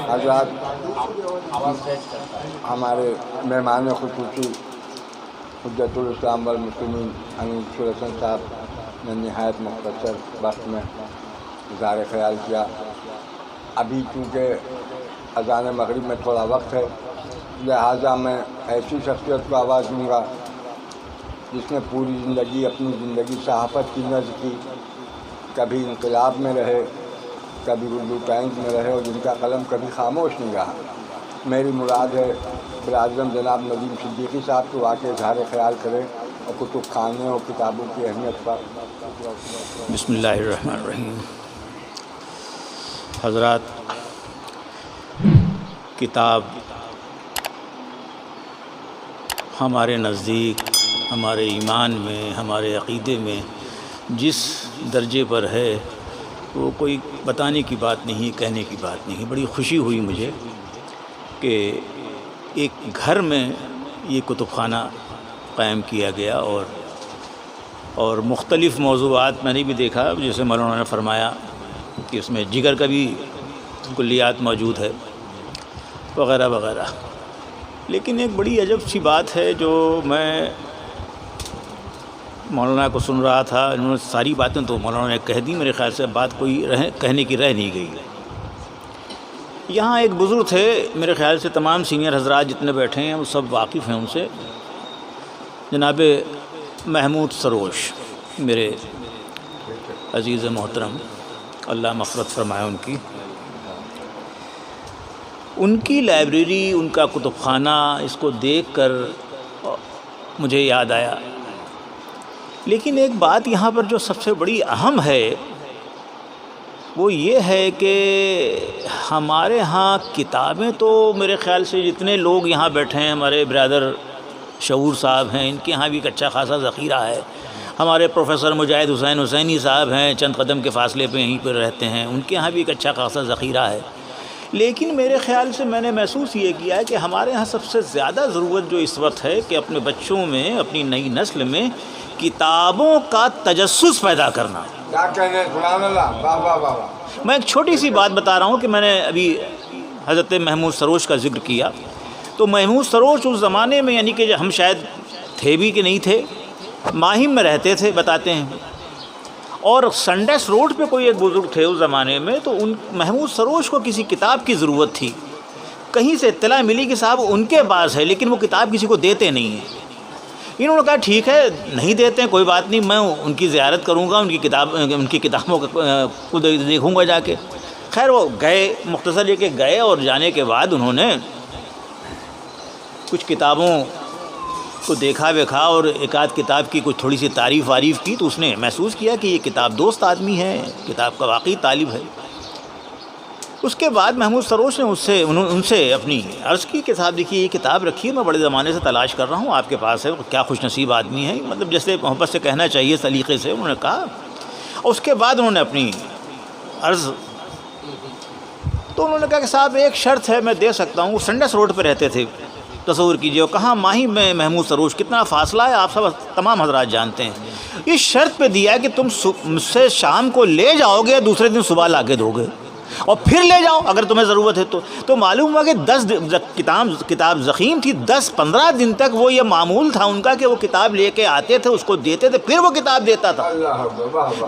حضرات ہمارے مہمان خصوصی حجت الاسلام والمسلمین امیر حسن صاحب نے نہایت مختصر وقت میں اظہار خیال کیا. ابھی چونکہ اذان مغرب میں تھوڑا وقت ہے، لہٰذا میں ایسی شخصیت کو آواز دوں گا جس نے پوری زندگی اپنی زندگی صحافت کی نذر کی، کبھی انقلاب میں رہے، کبھی اردو ٹائمز میں رہے، اور جن کا قلم کبھی خاموش نہیں رہا. میری مراد ہے براعظم جناب ندیم صدیقی صاحب کو آ کے اظہار خیال کریں اور کتب خانے اور کتابوں کی اہمیت پر. بسم اللہ الرحمن الرحیم. حضرات، کتاب ہمارے نزدیک، ہمارے ایمان میں، ہمارے عقیدے میں جس درجے پر ہے وہ کوئی بتانے کی بات نہیں، کہنے کی بات نہیں. بڑی خوشی ہوئی مجھے کہ ایک گھر میں یہ کتب خانہ قائم کیا گیا اور مختلف موضوعات میں نے بھی دیکھا، جیسے مولانا نے فرمایا کہ اس میں جگر کا بھی کلیات موجود ہے وغیرہ وغیرہ. لیکن ایک بڑی عجب سی بات ہے جو میں مولانا کو سن رہا تھا. انہوں نے ساری باتیں تو مولانا نے کہہ دی، میرے خیال سے بات کوئی کہنے کی رہ نہیں گئی. یہاں ایک بزرگ تھے، میرے خیال سے تمام سینئر حضرات جتنے بیٹھے ہیں وہ سب واقف ہیں ان سے، جناب محمود سروش، میرے عزیز محترم، اللہ مغفرت فرمائے ان کی لائبریری، ان کا کتب خانہ، اس کو دیکھ کر مجھے یاد آیا. لیکن ایک بات یہاں پر جو سب سے بڑی اہم ہے وہ یہ ہے کہ ہمارے ہاں کتابیں تو میرے خیال سے جتنے لوگ یہاں بیٹھے ہیں، ہمارے برادر شعور صاحب ہیں، ان کے یہاں بھی ایک اچھا خاصا ذخیرہ ہے. ہمارے پروفیسر مجاہد حسین حسینی صاحب ہیں، چند قدم کے فاصلے پہ یہیں پر رہتے ہیں، ان کے یہاں بھی ایک اچھا خاصا ذخیرہ ہے. لیکن میرے خیال سے میں نے محسوس یہ کیا ہے کہ ہمارے ہاں سب سے زیادہ ضرورت جو اس وقت ہے کہ اپنے بچوں میں، اپنی نئی نسل میں کتابوں کا تجسس پیدا کرنا. میں ایک چھوٹی سی بات بتا رہا ہوں کہ میں نے ابھی حضرت محمود سروش کا ذکر کیا، تو محمود سروش اس زمانے میں، یعنی کہ ہم شاید تھے بھی کہ نہیں تھے، ماہم میں رہتے تھے بتاتے ہیں، اور سنڈس روڈ پہ کوئی ایک بزرگ تھے اس زمانے میں، تو ان محمود سروش کو کسی کتاب کی ضرورت تھی. کہیں سے اطلاع ملی کہ صاحب ان کے پاس ہے لیکن وہ کتاب کسی کو دیتے نہیں ہیں. انہوں نے کہا ٹھیک ہے، نہیں دیتے ہیں کوئی بات نہیں، میں ان کی زیارت کروں گا، ان کی کتابوں کو دیکھوں گا جا کے. خیر وہ گئے، مختصر یہ کہ گئے، اور جانے کے بعد انہوں نے کچھ کتابوں کو دیکھا ویکھا اور ایک آدھ کتاب کی کچھ تھوڑی سی تعریف کی، تو اس نے محسوس کیا کہ یہ کتاب دوست آدمی ہے، کتاب کا واقعی طالب ہے. اس کے بعد محمود سروش نے ان سے اپنی عرض کی کہ صاحب دیکھیے یہ کتاب رکھی، میں بڑے زمانے سے تلاش کر رہا ہوں، آپ کے پاس ہے، کیا خوش نصیب آدمی ہے، مطلب جیسے محبت سے کہنا چاہیے سلیقے سے انہوں نے کہا. اور اس کے بعد انہوں نے اپنی عرض، تو انہوں نے کہا کہ صاحب ایک شرط ہے، میں دے سکتا ہوں. وہ سنڈس روڈ پہ رہتے تھے، تصور کیجیے، کہاں ماہی میں محمود سروش، کتنا فاصلہ ہے آپ سب تمام حضرات جانتے ہیں. اس شرط پہ دیا کہ تم مجھ سے شام کو لے جاؤ گے، دوسرے دن صبح لا کے دو گے، اور پھر لے جاؤ اگر تمہیں ضرورت ہے تو معلوم ہوا کہ 10 کتاب ضخیم تھی، 10-15 دن تک وہ یہ معمول تھا ان کا کہ وہ کتاب لے کے آتے تھے، اس کو دیتے تھے، پھر وہ کتاب دیتا تھا.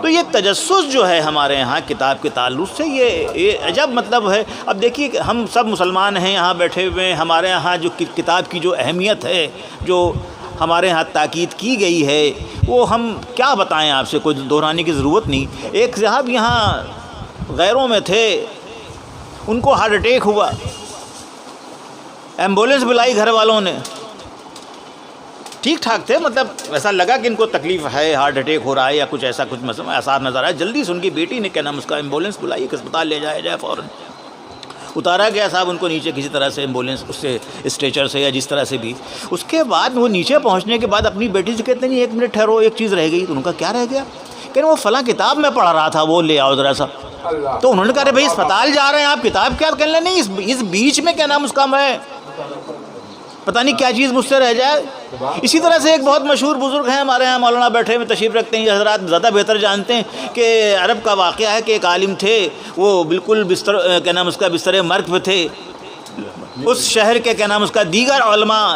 تو یہ تجسس جو ہے ہمارے ہاں کتاب کے تعلق سے، یہ عجب مطلب ہے. اب دیکھیے ہم سب مسلمان ہیں یہاں بیٹھے ہوئے ہیں، ہمارے یہاں جو کتاب کی جو اہمیت ہے، جو ہمارے ہاں تاکید کی گئی ہے، وہ ہم کیا بتائیں آپ سے، کوئی دہرانے کی ضرورت نہیں. ایک صاحب یہاں غیروں میں تھے، ان کو ہارٹ اٹیک ہوا، ایمبولینس بلائی گھر والوں نے، ٹھیک ٹھاک تھے، مطلب ایسا لگا کہ ان کو تکلیف ہے، ہارٹ اٹیک ہو رہا ہے یا کچھ ایسا کچھ آثار نظر آیا. جلدی سے ان کی بیٹی نے کیا نام اس کا ایمبولینس بلائی کہ اسپتال لے جایا جائے. فوراً اتارا گیا صاحب ان کو نیچے کسی طرح سے، ایمبولینس اس سے اسٹریچر سے یا جس طرح سے بھی. اس کے بعد وہ نیچے پہنچنے کے بعد اپنی بیٹی سے کہتے ہیں ایک منٹ ٹھہرو، ایک چیز رہ گئی. تو ان کا کیا رہ گیا؟ کہ وہ فلاں کتاب میں پڑھ رہا تھا، وہ لے آؤ ذرا سا. تو انہوں نے کہا بھائی اسپتال جا رہے ہیں آپ، کتاب کیا کر لیں؟ نہیں، اس بیچ میں کیا نام اس کا میں پتہ نہیں کیا چیز مجھ سے رہ جائے. اسی طرح سے ایک بہت مشہور بزرگ ہیں ہمارے ہاں، مولانا بیٹھے ہوئے تشریف رکھتے ہیں، یہ حضرات زیادہ بہتر جانتے ہیں کہ عرب کا واقعہ ہے کہ ایک عالم تھے، وہ بالکل بستر کیا نام اس کا بستر مرگ پہ تھے. اس شہر کے کیا نام اس کا دیگر علماء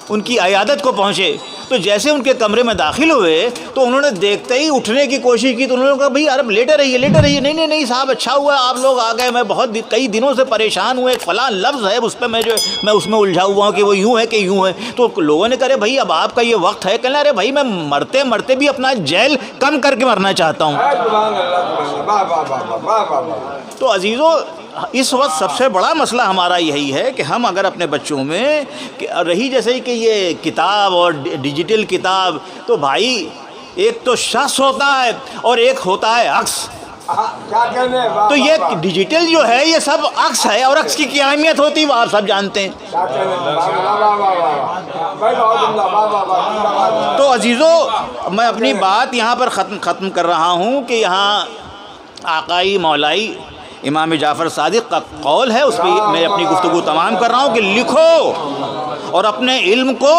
ان کی عیادت کو پہنچے، تو جیسے ان کے کمرے میں داخل ہوئے تو انہوں نے دیکھتے ہی اٹھنے کی کوشش کی، تو انہوں نے کہا بھئی عرب لیٹے رہیے لیٹے رہیے. نہیں نہیں نہیں صاحب، اچھا ہوا آپ لوگ آ گئے، میں بہت کئی دنوں سے پریشان ہوں، ایک فلاں لفظ ہے اس پہ میں اس میں الجھا ہوا ہوں کہ وہ یوں ہے کہ یوں ہے. تو لوگوں نے کہا بھئی اب آپ کا یہ وقت ہے. کہنا ارے بھائی میں مرتے مرتے بھی اپنا جیل کم کر کے مرنا چاہتا ہوں. تو عزیزو، اس وقت سب سے بڑا مسئلہ ہمارا یہی ہے کہ ہم اگر اپنے بچوں میں رہی جیسے کہ یہ کتاب اور ڈیجیٹل کتاب، تو بھائی ایک تو شخص ہوتا ہے اور ایک ہوتا ہے عکس. تو یہ ڈیجیٹل جو ہے یہ سب عکس ہے، اور عکس کی کیا اہمیت ہوتی ہے وہ آپ سب جانتے ہیں. تو عزیزو، میں اپنی بات یہاں پر ختم کر رہا ہوں کہ یہاں آقائی مولائی امام جعفر صادق کا قول ہے، اس پہ میں اپنی گفتگو تمام کر رہا ہوں کہ لکھو اور اپنے علم کو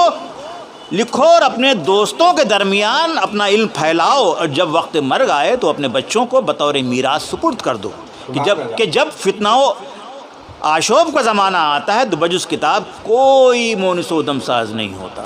لکھو اور اپنے دوستوں کے درمیان اپنا علم پھیلاؤ، اور جب وقت مرگ آئے تو اپنے بچوں کو بطور میراث سپرد کر دو کہ جب فتنہ و آشوب کا زمانہ آتا ہے تو بجز کتاب کوئی مونس و دم ساز نہیں ہوتا.